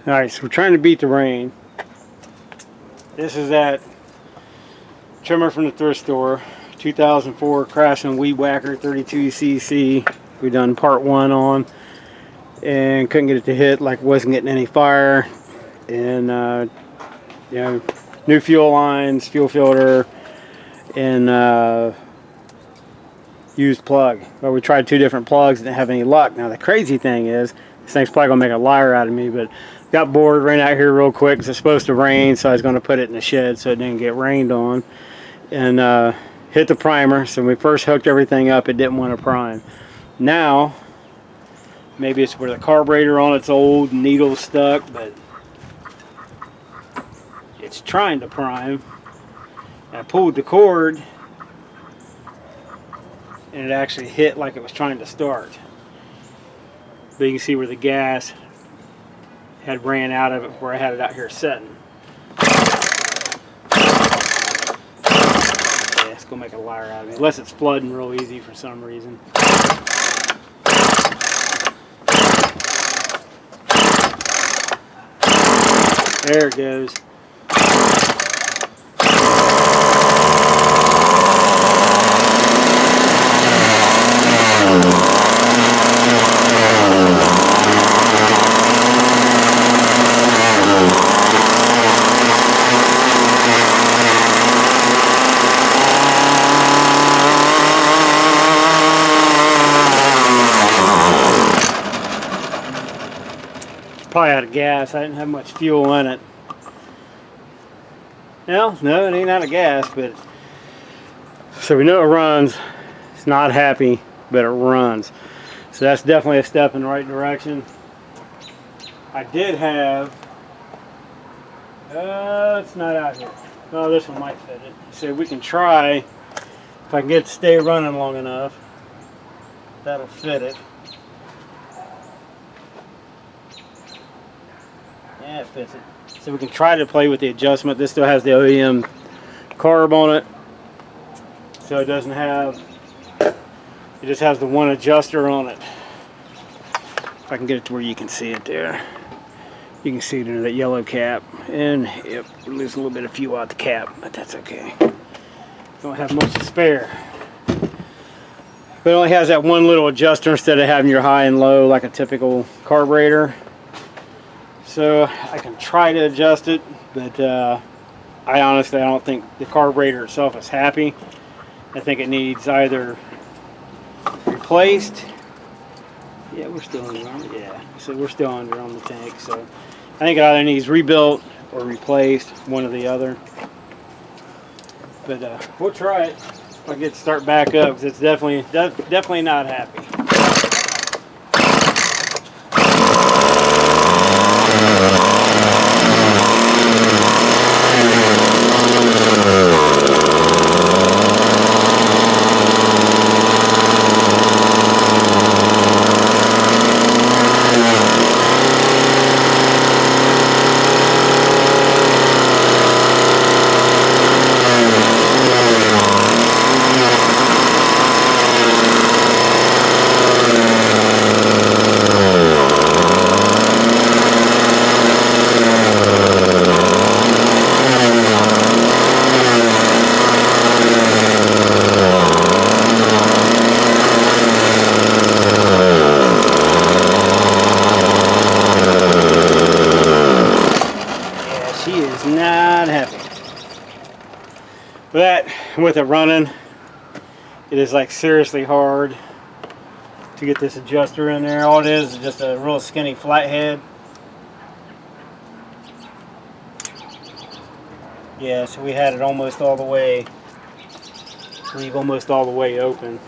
Alright, so we're trying to beat the rain. This is that trimmer from the thrift store, 2004 Craftsman Weed Whacker 32cc. We done part 1 on, and couldn't get it to hit, like wasn't getting any fire, and you know, new fuel lines, fuel filter, and used plug. Well, we tried 2 different plugs, didn't have any luck. Now the crazy thing is, this thing's probably gonna make a liar out of me, but got bored, ran out here real quick because it's supposed to rain, so I was going to put it in the shed so it didn't get rained on, and hit the primer. So when we first hooked everything up, it didn't want to prime. Now, maybe it's where the carburetor on it's old, needle's stuck, but it's trying to prime. And I pulled the cord, and it actually hit like it was trying to start. But you can see where the gas had ran out of it where I had it out here setting. Yeah, it's gonna make a liar out of me, unless it's flooding real easy for some reason. There it goes. Probably out of gas. I didn't have much fuel in it. Well, no, it ain't out of gas, but so we know it runs. It's not happy, but it runs. So that's definitely a step in the right direction. I did have it's not out here. Oh, this one might fit it. So we can try if I can get it to stay running long enough. That'll fit it. Yeah, it fits it. So we can try to play with the adjustment. This still has the OEM carb on it. So it doesn't have, it just has the one adjuster on it. If I can get it to where you can see it there. You can see it in that yellow cap. And yep, we lose a little bit of fuel out the cap, but that's okay. Don't have much to spare. But it only has that one little adjuster instead of having your high and low like a typical carburetor. So I can try to adjust it, but I honestly don't think the carburetor itself is happy. I think it needs either replaced. Yeah, we're still under on it. Yeah, so we're still under on the tank. So I think it either needs rebuilt or replaced, one or the other. But we'll try it if I get to start back up, because it's definitely not happy. Not happy. But with it running, it is like seriously hard to get this adjuster in there. All it is just a real skinny flathead. Yeah, so we had it almost all the way, leave almost all the way open.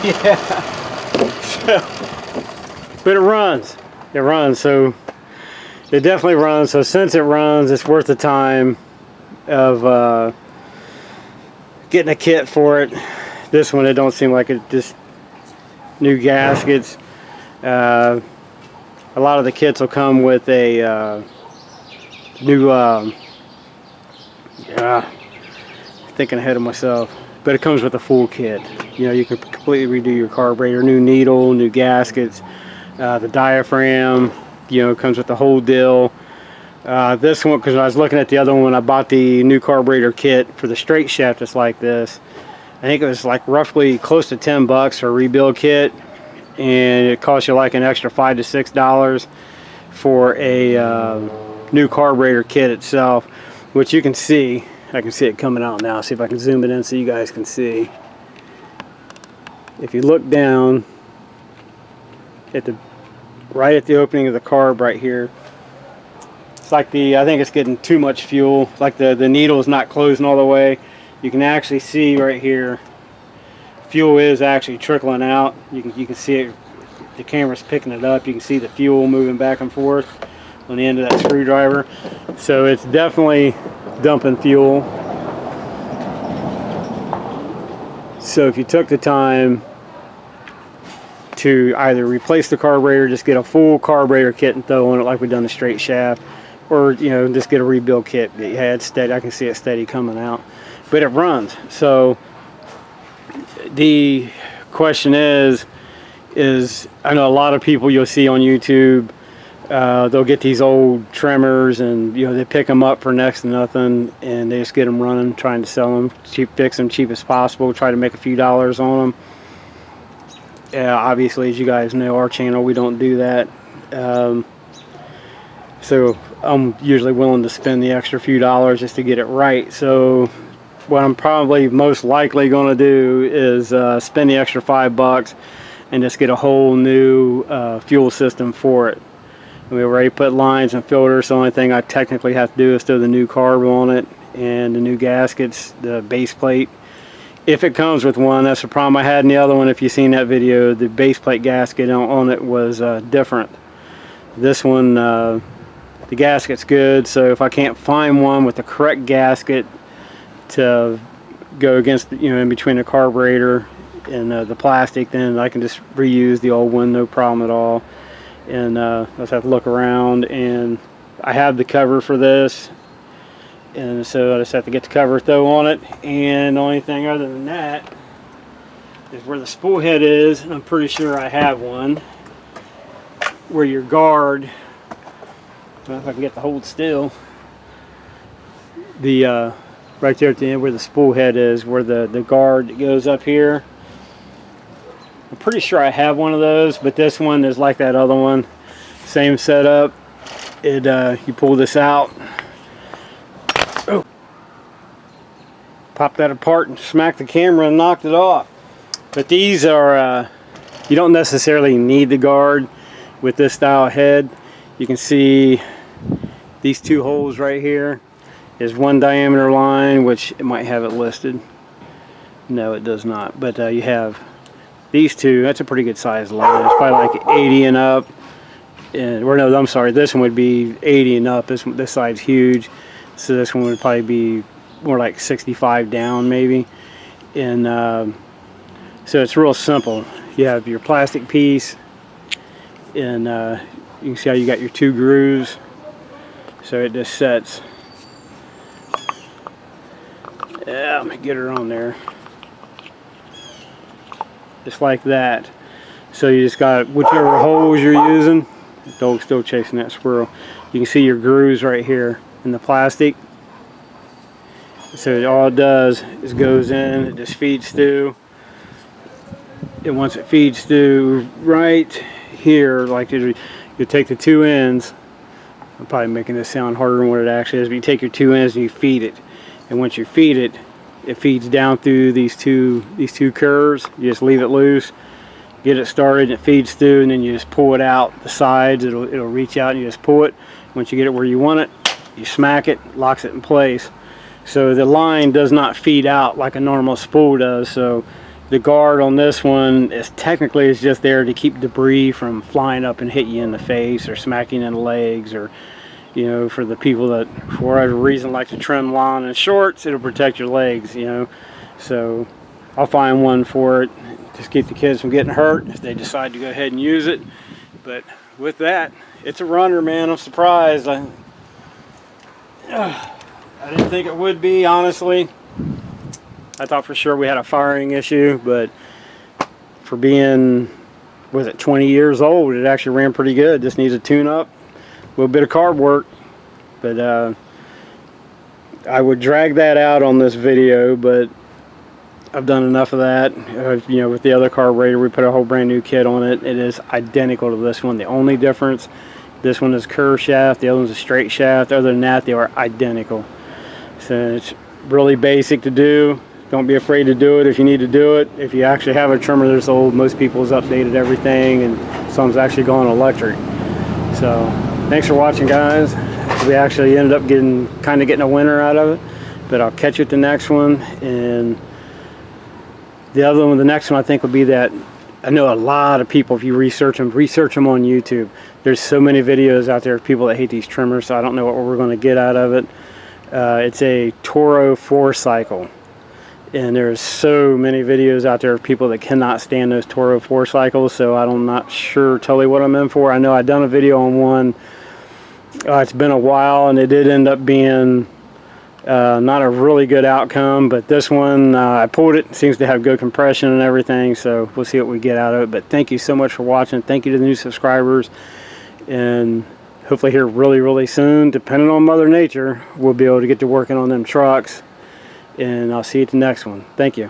Yeah. But it runs. It runs, so it definitely runs. So since it runs, it's worth the time of getting a kit for it. This one, it don't seem like it. Just new gaskets. A lot of the kits will come with a new thinking ahead of myself, but it comes with a full kit. You know, you can completely redo your carburetor, new needle, new gaskets, the diaphragm, you know, comes with the whole deal. This one, because I was looking at the other one, I bought the new carburetor kit for the straight shaft just like this. I think it was like roughly close to 10 bucks for a rebuild kit, and it costs you like an extra $5 to $6 for a new carburetor kit itself, which you can see. I can see it coming out now. See if I can zoom it in so you guys can see. If you look down at the right at the opening of the carb right here, it's like I think it's getting too much fuel. It's like the needle is not closing all the way. You can actually see right here, fuel is actually trickling out. You can see it. The camera's picking it up. You can see the fuel moving back and forth on the end of that screwdriver. So it's definitely dumping fuel. So if you took the time to either replace the carburetor, just get a full carburetor kit and throw on it like we've done the straight shaft, or you know, just get a rebuild kit. Yeah, it's steady. I can see it steady coming out, but it runs. So the question is I know a lot of people you'll see on YouTube, they'll get these old trimmers and you know, they pick them up for next to nothing and they just get them running, trying to sell them cheap, fix them cheap as possible, try to make a few dollars on them. Obviously, as you guys know, our channel, we don't do that. So I'm usually willing to spend the extra few dollars just to get it right. So what I'm probably most likely going to do is spend the extra $5 and just get a whole new fuel system for it. We already put lines and filters. The only thing I technically have to do is throw the new carb on it and the new gaskets, the base plate. If it comes with one, that's the problem I had in the other one. If you've seen that video, the base plate gasket on it was different. This one, the gasket's good, so if I can't find one with the correct gasket to go against, you know, in between the carburetor and the plastic, then I can just reuse the old one, no problem at all. And I just have to look around, and I have the cover for this. And so I just have to get the cover throw on it, and the only thing other than that is where the spool head is, and I'm pretty sure I have one, where your guard, well, if I can get the hold still, the right there at the end where the spool head is, where the guard goes up here. I'm pretty sure I have one of those, but this one is like that other one, same setup. You pull this out. Oh, pop that apart and smack the camera and knocked it off. But these are, you don't necessarily need the guard with this style head. You can see these two holes right here. There's one diameter line, which it might have it listed. No, it does not. But you have these two. That's a pretty good size line. It's probably like 80 and up. Or no, I'm sorry, this one would be 80 and up. This side's huge. So this one would probably be more like 65 down maybe. And so it's real simple. You have your plastic piece, and you can see how you got your two grooves. So it just sets. Yeah, let me get her on there. Just like that. So you just got whichever holes you're using. The dog's still chasing that squirrel. You can see your grooves right here in the plastic. So all it does is goes in, it just feeds through. And once it feeds through right here, like you take the two ends. I'm probably making this sound harder than what it actually is, but you take your two ends and you feed it. And once you feed it, it feeds down through these two curves. You just leave it loose, get it started, and it feeds through, and then you just pull it out the sides. It'll reach out and you just pull it. Once you get it where you want it, you smack it, locks it in place. So the line does not feed out like a normal spool does. So the guard on this one is technically just there to keep debris from flying up and hit you in the face or smacking in the legs, or you know, for the people that for whatever reason like to trim lawn in shorts, it'll protect your legs, you know. So I'll find one for it. Just keep the kids from getting hurt if they decide to go ahead and use it. But with that, it's a runner, man. I'm surprised. I didn't think it would be, honestly. I thought for sure we had a firing issue, but for being, was it 20 years old, it actually ran pretty good. Just needs a tune-up, a little bit of carb work. But I would drag that out on this video, but I've done enough of that. You know, with the other carburetor, we put a whole brand new kit on it. It is identical to this one. The only difference, this one is curved shaft, the other one's a straight shaft. Other than that, they are identical. So it's really basic to do. Don't be afraid to do it if you need to do it. If you actually have a trimmer that's old, most people's updated everything, and some's actually gone electric. So thanks for watching, guys. We actually ended up getting a winner out of it, but I'll catch you at the next one. And the other one, the next one, I think would be that I know a lot of people, if you research them on YouTube. There's so many videos out there of people that hate these trimmers, so I don't know what we're going to get out of it. It's a Toro 4-cycle. And there's so many videos out there of people that cannot stand those Toro 4-cycles, so I'm not sure totally what I'm in for. I know I've done a video on one. It's been a while, and it did end up being not a really good outcome, but this one, I pulled it. It seems to have good compression and everything, so we'll see what we get out of it. But thank you so much for watching. Thank you to the new subscribers, and hopefully here really, really soon, depending on Mother Nature, we'll be able to get to working on them trucks, and I'll see you at the next one. Thank you.